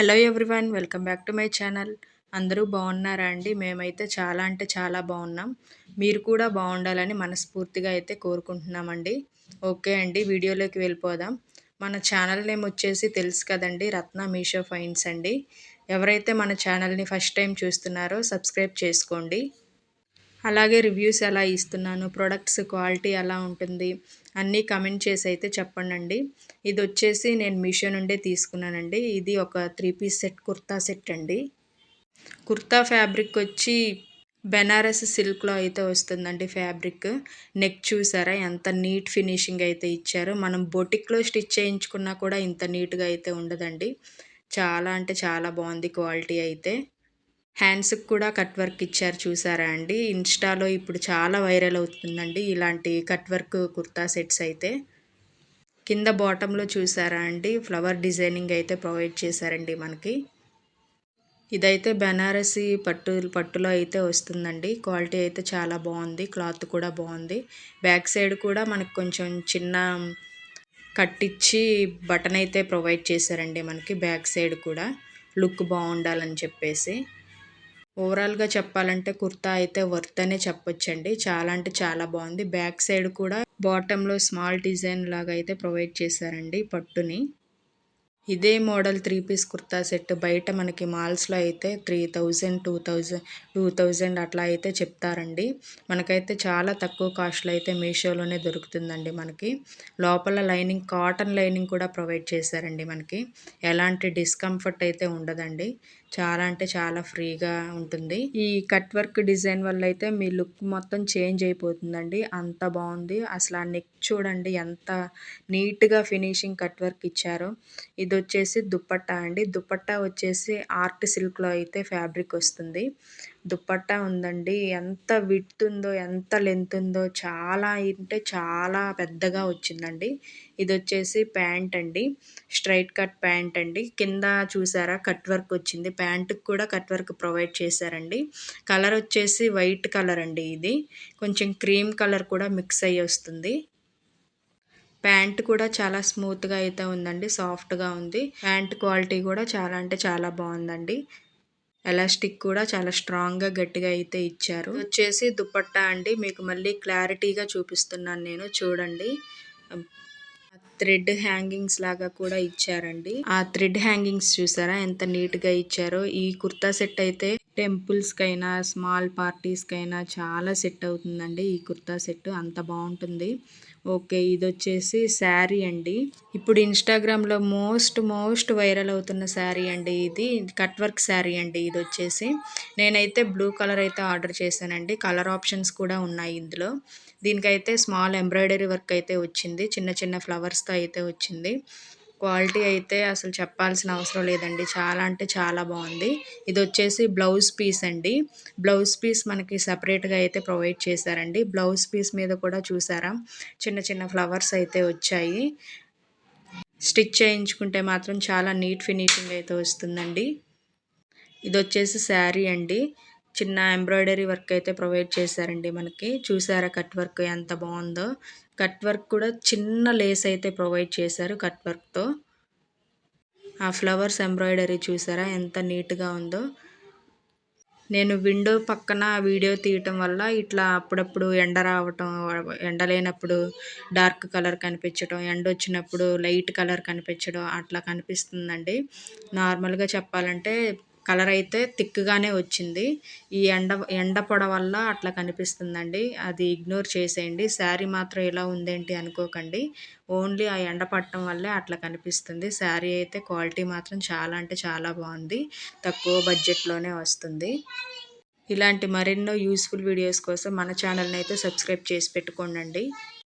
Hello everyone, welcome back to my channel. అందరూ బాగున్నారా అండి? మేమైతే చాలా అంటే చాలా బాగున్నాం. మీరు కూడా బాగుండాలని మనస్ఫూర్తిగా అయితే కోరుకుంటున్నామండి. ఓకే అండి, వీడియోలోకి వెళ్ళిపోదాం. మన ఛానల్ నేమ్ వచ్చేసి తెలుసు కదండి, రత్న మీషో ఫైన్స్ అండి. ఎవరైతే మన ఛానల్ని ఫస్ట్ టైం చూస్తున్నారో సబ్స్క్రైబ్ చేసుకోండి. అలాగే రివ్యూస్ ఎలా ఇస్తున్నాను, ప్రొడక్ట్స్ క్వాలిటీ ఎలా ఉంటుంది అన్నీ కమెంట్ చేసి అయితే చెప్పండి. ఇది వచ్చేసి నేను మీషో నుండే తీసుకున్నానండి. ఇది ఒక 3 పీస్ సెట్, కుర్తా సెట్ అండి. కుర్తా ఫ్యాబ్రిక్ వచ్చి బెనారస్ సిల్క్లో అయితే వస్తుందండి ఫ్యాబ్రిక్. నెక్ చూసారా ఎంత నీట్ ఫినిషింగ్ అయితే ఇచ్చారో. మనం బొటిక్లో స్టిచ్ చేయించుకున్నా కూడా ఇంత నీట్గా అయితే ఉండదండి. చాలా అంటే చాలా బాగుంది క్వాలిటీ అయితే. హ్యాండ్స్కి కూడా కట్ వర్క్ ఇచ్చారు చూసారా అండి. ఇన్స్టాలో ఇప్పుడు చాలా వైరల్ అవుతుందండి ఇలాంటి కట్ వర్క్ కుర్తా సెట్స్ అయితే. కింద బాటంలో చూసారా అండి, ఫ్లవర్ డిజైనింగ్ అయితే ప్రొవైడ్ చేశారండి మనకి. ఇదైతే బెనారసి పట్టులో అయితే వస్తుందండి. క్వాలిటీ అయితే చాలా బాగుంది, క్లాత్ కూడా బాగుంది. బ్యాక్ సైడ్ కూడా మనకు కొంచెం చిన్న కట్టిచ్చి బటన్ అయితే ప్రొవైడ్ చేశారండి మనకి. బ్యాక్ సైడ్ కూడా లుక్ బాగుండాలని చెప్పేసి. ఓవరాల్గా చెప్పాలంటే కుర్తా అయితే వర్త్ అనే చెప్పొచ్చండి. చాలా అంటే చాలా బాగుంది. బ్యాక్ సైడ్ కూడా బాటంలో స్మాల్ డిజైన్ లాగా అయితే ప్రొవైడ్ చేశారండి పట్టుని. ఇదే మోడల్ 3 పీస్ కుర్తా సెట్ బయట మనకి మాల్స్లో అయితే 3000, 2000 అట్లా అయితే చెప్తారండి. మనకైతే చాలా తక్కువ కాస్ట్లో అయితే మీషోలోనే దొరుకుతుందండి మనకి. లోపల లైనింగ్, కాటన్ లైనింగ్ కూడా ప్రొవైడ్ చేశారండి మనకి. ఎలాంటి డిస్కంఫర్ట్ అయితే ఉండదండి. చాలా అంటే చాలా ఫ్రీగా ఉంటుంది. ఈ కట్ వర్క్ డిజైన్ వల్ల అయితే మీ లుక్ మొత్తం చేంజ్ అయిపోతుందండి. అంత బాగుంది. అసలు ఆ నెక్ చూడండి ఎంత నీట్గా ఫినిషింగ్ కట్ వర్క్ ఇచ్చారో. ఇది వచ్చేసి దుపట్టా అండి. దుపట్టా వచ్చేసి ఆర్ట్ సిల్క్లో అయితే ఫ్యాబ్రిక్ వస్తుంది. దుపట్టా ఉందండి, ఎంత విడ్త్ ఉందో ఎంత లెంత్ ఉందో, చాలా అంటే చాలా పెద్దగా వచ్చిందండి. ఇది వచ్చేసి ప్యాంట్ అండి, స్ట్రైట్ కట్ ప్యాంట్ అండి. కింద చూసారా కట్ వర్క్ వచ్చింది. ప్యాంటుకి కూడా కట్ వర్క్ ప్రొవైడ్ చేశారండి. కలర్ వచ్చేసి వైట్ కలర్ అండి. ఇది కొంచెం క్రీమ్ కలర్ కూడా మిక్స్ అయ్యి వస్తుంది. ప్యాంట్ కూడా చాలా స్మూత్గా అయితే ఉందండి, సాఫ్ట్గా ఉంది. ప్యాంట్ క్వాలిటీ కూడా చాలా అంటే చాలా బాగుందండి. ఎలాస్టిక్ కూడా చాలా స్ట్రాంగ్గా గట్టిగా అయితే ఇచ్చారు. వచ్చేసి దుపట్టా అండి. మీకు మళ్ళీ క్లారిటీగా చూపిస్తున్నాను నేను, చూడండి. థ్రెడ్ హ్యాంగింగ్స్ లాగా కూడా ఇచ్చారండి. ఆ థ్రెడ్ హ్యాంగింగ్స్ చూసారా ఎంత నీట్గా ఇచ్చారో. ఈ కుర్తా సెట్ అయితే టెంపుల్స్కైనా స్మాల్ పార్టీస్కైనా చాలా సెట్ అవుతుందండి. ఈ కుర్తా సెట్ అంత బాగుంటుంది. ఓకే, ఇది వచ్చేసి శారీ అండి. ఇప్పుడు ఇన్స్టాగ్రామ్లో మోస్ట్ వైరల్ అవుతున్న శారీ అండి. ఇది కట్ వర్క్ శారీ అండి. ఇది వచ్చేసి నేనైతే బ్లూ కలర్ అయితే ఆర్డర్ చేశానండి. కలర్ ఆప్షన్స్ కూడా ఉన్నాయి ఇందులో. దీనికైతే స్మాల్ ఎంబ్రాయిడరీ వర్క్ అయితే వచ్చింది, చిన్న చిన్న ఫ్లవర్స్తో అయితే వచ్చింది. క్వాలిటీ అయితే అసలు చెప్పాల్సిన అవసరం లేదండి. చాలా అంటే చాలా బాగుంది. ఇది వచ్చేసి బ్లౌజ్ పీస్ అండి. బ్లౌజ్ పీస్ మనకి సపరేట్గా అయితే ప్రొవైడ్ చేశారండి. బ్లౌజ్ పీస్ మీద కూడా చూసారా చిన్న చిన్న ఫ్లవర్స్ అయితే వచ్చాయి. స్టిచ్ చేయించుకుంటే మాత్రం చాలా నీట్ ఫినిషింగ్ అయితే వస్తుందండి. ఇది వచ్చేసి శారీ అండి. చిన్న ఎంబ్రాయిడరీ వర్క్ అయితే ప్రొవైడ్ చేశారండి మనకి. చూసారా కట్ వర్క్ ఎంత బాగుందో. కట్ వర్క్ కూడా చిన్న లేస్ అయితే ప్రొవైడ్ చేశారు కట్ వర్క్తో. ఆ ఫ్లవర్స్ ఎంబ్రాయిడరీ చూసారా ఎంత నీట్గా ఉందో. నేను విండో పక్కన వీడియో తీయటం వల్ల ఇట్లా అప్పుడప్పుడు ఎండ రావటం, ఎండ లేనప్పుడు డార్క్ కలర్ కనిపించడం, ఎండ వచ్చినప్పుడు లైట్ కలర్ కనిపించడం అట్లా కనిపిస్తుందండి. నార్మల్గా చెప్పాలంటే కలర్ అయితే థిక్గానే వచ్చింది. ఈ ఎండ పొడ వల్ల అట్లా కనిపిస్తుందండి. అది ఇగ్నోర్ చేసేయండి. శారీ మాత్రం ఇలా ఉందేంటి అనుకోకండి. ఓన్లీ ఆ ఎండ పట్టడం వల్లే అట్లా కనిపిస్తుంది. శారీ అయితే క్వాలిటీ మాత్రం చాలా అంటే చాలా బాగుంది. తక్కువ బడ్జెట్లోనే వస్తుంది. ఇలాంటి మరెన్నో యూస్ఫుల్ వీడియోస్ కోసం మన ఛానల్ని అయితే సబ్స్క్రైబ్ చేసి పెట్టుకోండి.